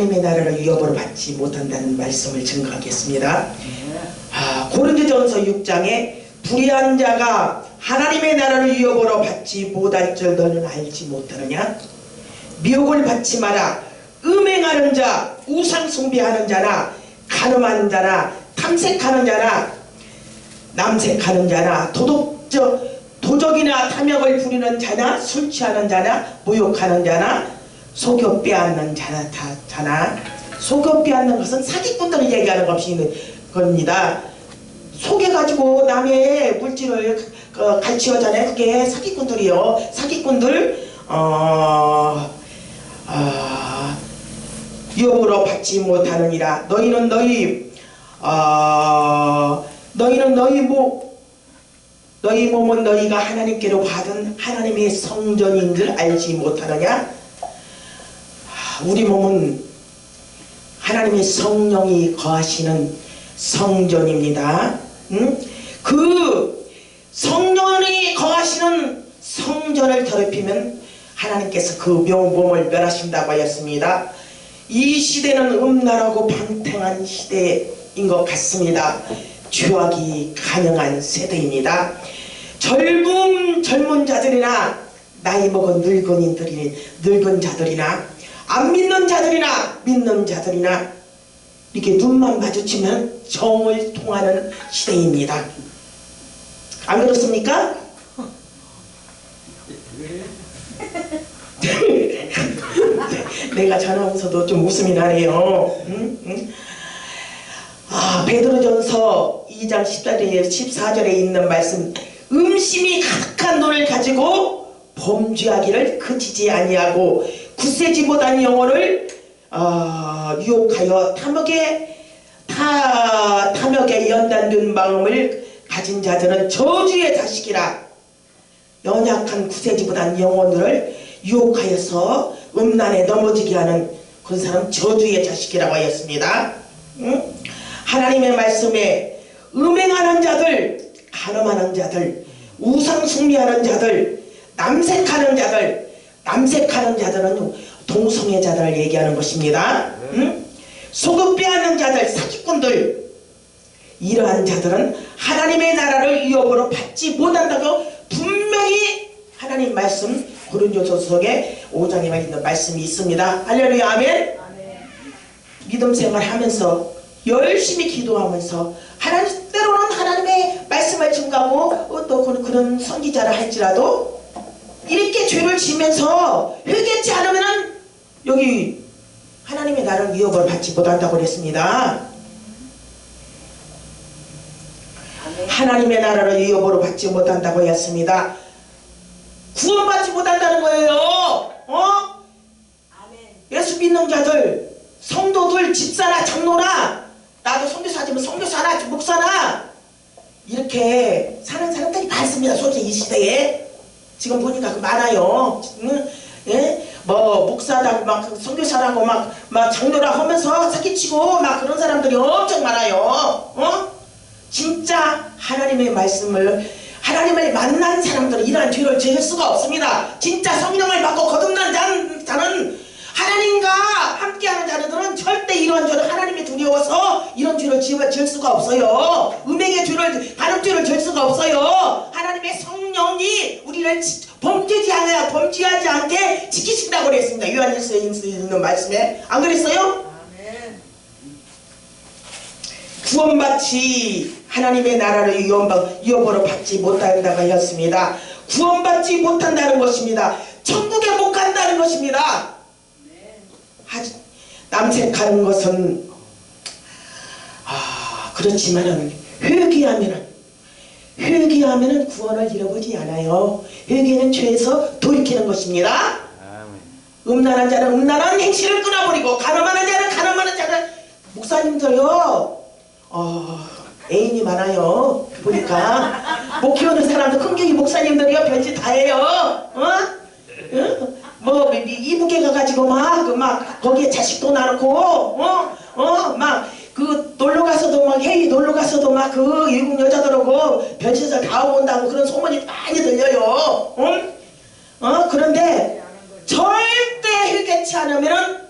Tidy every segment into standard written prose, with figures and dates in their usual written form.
하나님의 나라를 위협으로 받지 못한다는 말씀을 증거하겠습니다. 고린도전서 6장에 불의한 자가 하나님의 나라를 위협으로 받지 못할 줄 너는 알지 못하느냐? 미혹을 받지 마라. 음행하는 자, 우상 숭배하는 자나 간음하는 자나 탐색하는 자나 남색하는 자나 도적이나 탐욕을 부리는 자나 술 취하는 자나 모욕하는 자나 속여 빼앗는 자나 속여 빼앗는 것은 사기꾼들을 얘기하는 겁니다. 속여가지고 남의 물질을 갈취하잖아요. 그게 사기꾼들이요. 사기꾼들 위협으로 받지 못하느니라. 너희는 너희 몸은 너희가 하나님께로 받은 하나님의 성전인 줄 알지 못하느냐? 우리 몸은 하나님의 성령이 거하시는 성전입니다. 그 성령이 거하시는 성전을 더럽히면 하나님께서 그 몸을 멸하신다고 하였습니다. 이 시대는 음란하고 방탕한 시대인 것 같습니다. 죄악이 가능한 세대입니다. 젊은 자들이나 나이 먹은 늙은 자들이나 안 믿는 자들이나 믿는 자들이나 이렇게 눈만 마주치면 정을 통하는 시대입니다. 안 그렇습니까? 내가 전하면서도 좀 웃음이 나네요. 베드로전서 2장 14절에 있는 말씀, 음심이 가득한 돈을 가지고 범죄하기를 그치지 아니하고 굳세지 못한 영혼을 유혹하여 탐욕에 연단된 마음을 가진 자들은 저주의 자식이라. 연약한 굳세지 못한 영혼들을 유혹하여서 음란에 넘어지게 하는 그 사람 저주의 자식이라고 하였습니다. 하나님의 말씀에 음행하는 자들, 간음하는 자들, 우상 숭배하는 자들, 남색하는 자들은 동성애자들을 얘기하는 것입니다. 속여 빼앗는 자들, 사기꾼들, 이러한 자들은 하나님의 나라를 위협으로 받지 못한다고 분명히 하나님 말씀 고린도전서에 5장에만 있는 말씀이 있습니다. 할렐루야, 아멘. 믿음 생활하면서 열심히 기도하면서 때로는 하나님의 말씀을 증거하고 또 그런 선지자를 할지라도 이렇게 죄를 지면서 회개치 않으면 여기 하나님의 나라를 위협을 받지 못한다고 그랬습니다. 하나님의 나라를 위협으로 받지 못한다고 했습니다. 구원받지 못한다는 거예요. 예수 믿는 자들, 성도들, 집사나 장로나, 나도 선교사지만 선교사나 목사나 이렇게 사는 사람들이 많습니다. 솔직히 이 시대에 지금 보니까 많아요. 뭐 목사라고 막 선교사라고 막 장로라 하면서 사기치고 막 그런 사람들이 엄청 많아요. 진짜 하나님의 만난 사람들은 이러한 죄를 지을 수가 없습니다. 진짜 성령을 받고 거듭난 자는 하나님과 함께하는 자들은 절대 이러한 죄를 하나님이 두려워서 이런 죄를 지을 수가 없어요. 음행의 죄를, 간음죄를 지을 수가 없어요. 하나님의 성령이 우리를 범죄하지 않게 지키신다고 그랬습니다. 요한일서에 있는 말씀에. 안 그랬어요? 구원받지 하나님의 나라를 위협으로 받지 못한다고 하였습니다. 구원받지 못한다는 것입니다. 천국에 못 간다는 것입니다. 남색하는 것은 그렇지만은 회개하면은 구원을 잃어보지 않아요. 회개는 죄에서 돌이키는 것입니다. 음란한 자는 음란한 행실을 끊어버리고 간음하는 자는 간음하는 자는 목사님들요 애인이 많아요. 보니까 목회하는 사람도 큰교회 목사님들이요 별짓 다 해요. 뭐 이북에 가가지고 막 거기에 자식도 낳고 막 그 놀러가서도 막 해외 놀러가서도 막 그 외국 여자들하고 별짓을 다 하고 온다고 그런 소문이 많이 들려요. 그런데 절대 회개치 않으면은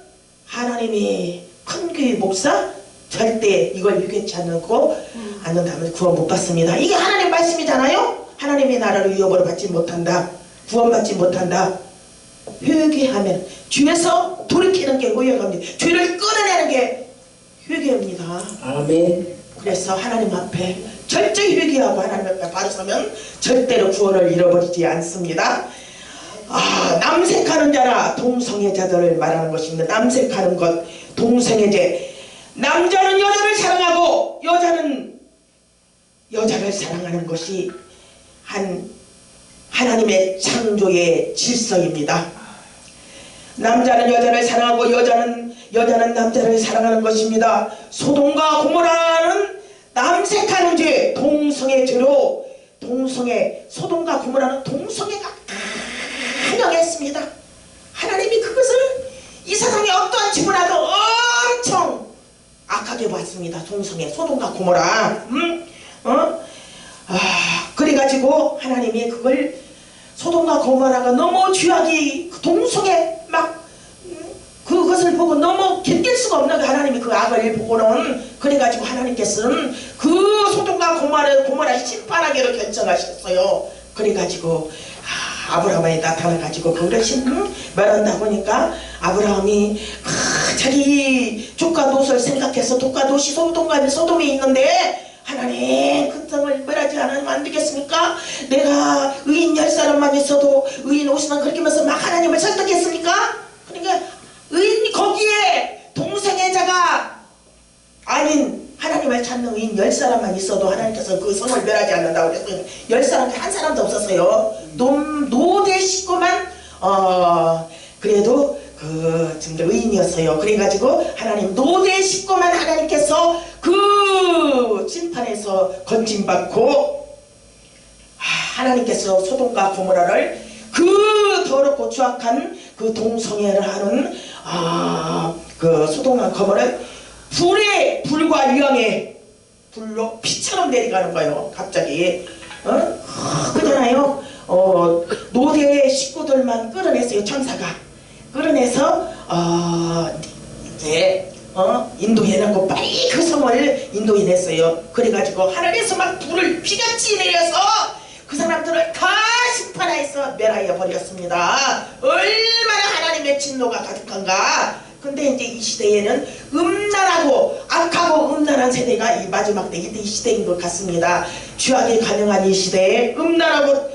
하나님이 큰 교회 목사 절대 이걸 유개치 않는다면 구원 못 받습니다. 이게 하나님 말씀이잖아요. 하나님의 나라를 위협으로 받지 못한다. 구원받지 못한다. 회개하면 죄에서 돌이키는 게 회개입니다. 죄를 끌어내는 게 회개입니다. 아멘. 그래서 하나님 앞에 철저히 회개하고 하나님 앞에 바로 서면 절대로 구원을 잃어버리지 않습니다. 남색하는 자나 동성애자들을 말하는 것입니다. 남색하는 것, 동성애자. 남자는 여자를 사랑하고 여자는 여자를 사랑하는 것이 하나님의 창조의 질서입니다. 남자는 여자를 사랑하고 여자는 남자를 사랑하는 것입니다. 소돔과 고모라는 남색하는 죄, 동성애 죄로 소돔과 고모라는 동성애가 강력했습니다. 하나님이 그것을 이 세상에 어떠한 죄보다도 엄청 악하게 봤습니다. 동성애, 소돔과 고모라. 그래가지고 하나님이 그걸 소돔과 고모라가 너무 죄악이 동성애 막 그것을 보고 너무 견딜 수가 없는 하나님이 그 악을 보고는 그래가지고 하나님께서는 그 소돔과 고모라를 심판하기로 결정하셨어요. 그래가지고 아브라함에 나타나가지고 그걸 말한다 보니까 아브라함이 자기 조카 롯을 생각해서 조카 롯이 소돔에 있는데 하나님 그 땅을 멸하지 않으면 안 되겠습니까? 내가 의인 10사람만 있어도 의인 50만 그렇게면서 막 하나님을 설득했습니까? 그러니까 의인 거기에 동성애자가 아닌 하나님을 찾는 의인 10사람만 있어도 하나님께서 그 성을 멸하지 않는다고 그랬어요. 10사람 한 사람도 없었어요. 노대 식구만 그래도 정말 의인이었어요. 그래가지고 하나님 노대 식구만 하나님께서 그 심판에서 건진받고 하나님께서 소돔과 고모라를 그 더럽고 추악한 그 동성애를 하는 그 소돔과 고모라를 불과 유황에 불로 피처럼 내려가는 거예요. 갑자기 그잖아요. 노대 식구들만 끌어냈어요. 천사가 끌어내서 이제 인도해내고 빨리 그 성을 인도해냈어요. 그래가지고 하늘에서 막 불을 피같이 내려서 그 사람들을 다 심판해서 멸하여 버렸습니다. 얼마나 하나님의 진노가 가득한가. 근데 이제 이 시대에는 음란하고 악하고 음란한 세대가 이 마지막 때 이때 이 시대인 것 같습니다. 죄악이 가능한 이 시대에 음란하고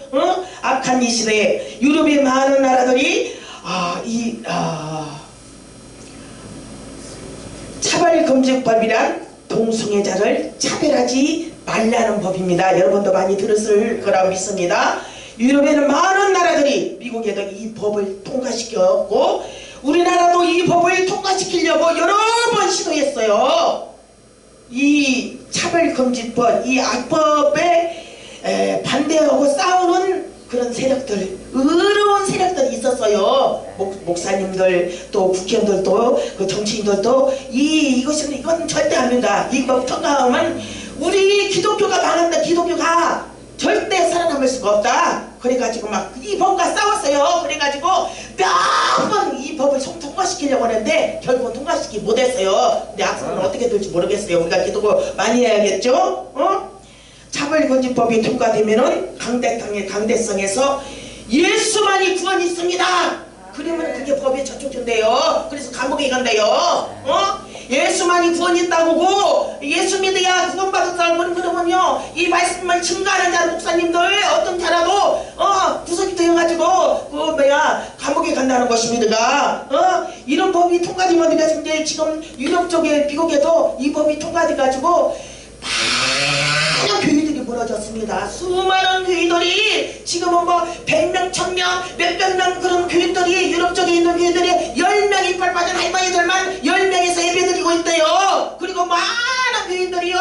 악한 이 시대에 유럽의 많은 나라들이 차별금지법이란 동성애자를 차별하지 말라는 법입니다. 여러분도 많이 들었을 거라고 믿습니다. 유럽에는 많은 나라들이 미국에도 이 법을 통과시켰고 우리나라도 이 법을 통과시키려고 여러 번 시도했어요. 이 차별금지법, 이 악법에 반대하고 싸우는 그런 세력들, 의로운 세력들이 있었어요. 목사님들 또 국회의원들도 그 정치인들도 이건 절대 안 된다. 이 법 통과하면 우리 기독교가 망한다. 기독교가 절대 살아남을 수가 없다. 그래가지고 막 이 법과 싸웠어요. 그래가지고 몇 번 이 법을 통과시키려고 했는데 결국은 통과시키지 못했어요. 근데 앞으로는 어떻게 될지 모르겠어요. 우리가 기도고 많이 해야겠죠? 차별금지법이 통과되면은 강대성에서 예수만이 구원이 있습니다. 그러면 그게 법에 저촉된대요. 그래서 감옥에 간대요. 예수만이 구원이 있다고 예수 믿어야 구원받았다고 그러면요 이 말씀을 증거하는 자 목사님들 어떤 자라도 구속이 되어가지고 감옥에 간다는 것입니다. 이런 법이 통과되면 되겠는데 지금 유럽 쪽에 미국에도 이 법이 통과돼가지고 많은 교회들이 무너졌습니다. 수많은 교회들이 지금은 100명, 1000명, 몇백 명 그런 교회들이 유럽 쪽에 있는 교회들이 10명 이빨 빠진 할머니들만 10명에서 예배드리고 있대요. 그리고 많은 교회들이요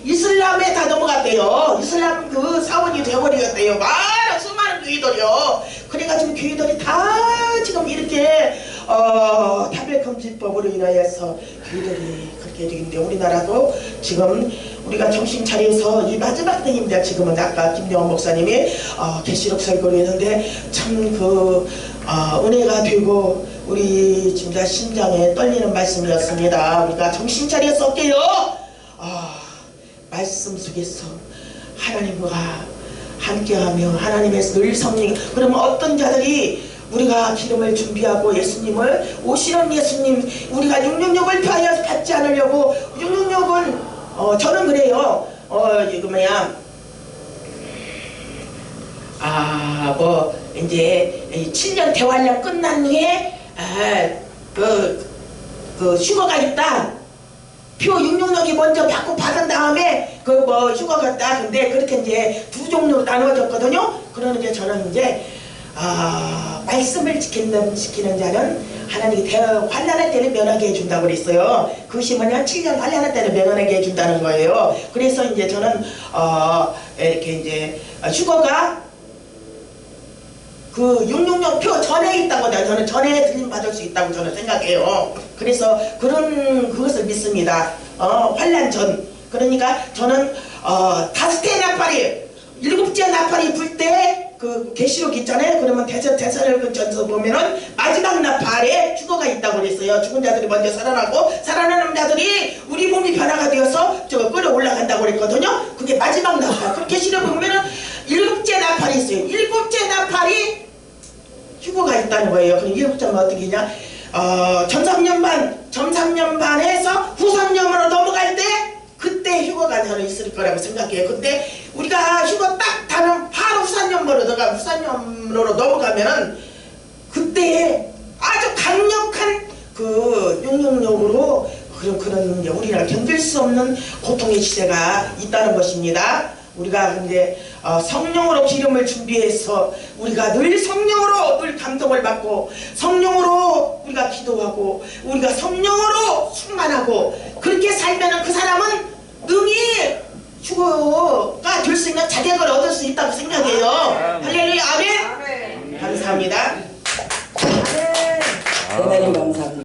이슬람에 다 넘어갔대요. 이슬람 그 사원이 되어버리겠대요. 많은 수많은 교회들이요. 그래가지고 교회들이 다 지금 이렇게 차별금지법으로 인하여서 교회들이 그렇게 되는데 우리나라도 지금 우리가 정신 차려서 이 마지막 때입니다. 지금은 아까 김대원 목사님이 계시록 설교를 했는데 참 은혜가 되고 우리 진짜 심장에 떨리는 말씀이었습니다. 우리가 정신 차려서 올게요. 말씀 속에서 하나님과 함께하며 하나님의 늘 성령. 그러면 어떤 자들이 우리가 기름을 준비하고 예수님을 오시는 예수님 우리가 666을 피하여 받지 않으려고 666은 저는 그래요. 이거 뭐야 뭐 이제 7년 대환란 끝난 후에 그 휴가가 있다. 표 666이 먼저 받고 받은 다음에 그 뭐 휴가가 있다. 근데 그렇게 이제 두 종류로 나누어졌거든요. 그러는데 저는 이제 말씀을 지키는 자는 하나님이 환난할 때는 면하게 해준다고 그랬어요. 그것이 뭐냐 7년 환난할 때는 면하게 해준다는 거예요. 그래서 이제 저는 이렇게 이제 휴가가 그 666표 전에 있다고 저는 전에 들림받을 수 있다고 저는 생각해요. 그래서 그것을 믿습니다. 환난 전. 그러니까 저는 5대 나팔이 7째 나팔이 불 때 그 계시록 있잖아요. 그러면 대사로전서 보면은 마지막 나팔에 휴거가 있다고 그랬어요. 죽은 자들이 먼저 살아나고 살아나는 자들이 우리 몸이 변화가 되어서 끌어 올라간다고 그랬거든요. 그게 마지막 나팔. 그 계시록 보면은 7째 나팔이 있어요. 7째 나팔이 휴거가 있다는 거예요. 그럼 7째는 어떻게 되냐? 전3년 반에서 후삼년으로 넘어갈 때 그때 휴거가 저는 있을 거라고 생각해요. 그때 우리가 휴거 딱 다면 바로 후산염으로 넘어가면은 그때 아주 강력한 그 666으로 그런 우리가 견딜 수 없는 고통의 시대가 있다는 것입니다. 우리가 근데 성령으로 기름을 준비해서 우리가 늘 성령으로 늘 감동을 받고 성령으로 우리가 기도하고 우리가 성령으로 충만하고 그렇게 살면은 그 사람은 능히 휴거가 될 수 있는 자격을 얻을 수 있다고 생각해요. 할렐루야. 아멘. 감사합니다. 대단히 감사합니다.